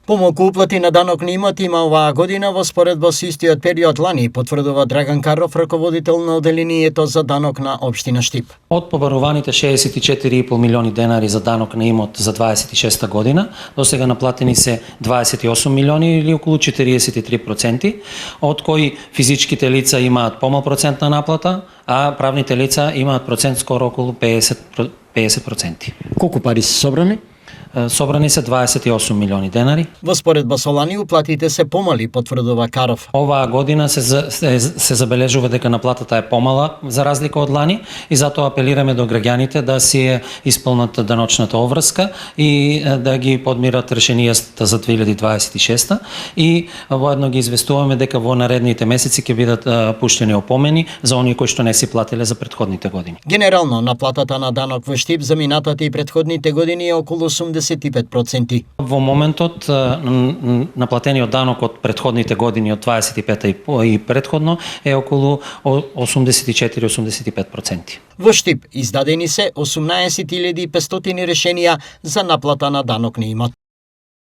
Помалку уплати на данок на имот има оваа година во споредба со истиот период лани, потврдува Драган Каров, раководител на оделението за данок на општина Штип. Од побаруваните 64,5 милиони денари за данок на имот за 26 година, до сега наплатени се 28 милиони или околу 43%, од кои физичките лица имаат помал процентна наплата, а правните лица имаат процент скоро околу 50%. Колку пари се собрани? Собрани се 28 милиони денари. Во споредба со лани уплатите се помали, потврдува Каров. Оваа година се забележува дека наплатата е помала за разлика од лани и затоа апелираме до граѓаните да си исполнат даночната обврска и да ги подмират решенијата за 2026 и воедно ги известуваме дека во наредните месеци ќе бидат пуштени опомени за оние кои што не си платиле за претходните години. Генерално наплатата на данок во Штип за минатата и претходните години е околу 85%. Во моментот наплатениот данок од претходните години од 25 и претходно е околу 84-85%. Во Штип издадени се 18.500 решенија за наплата на данок на имот.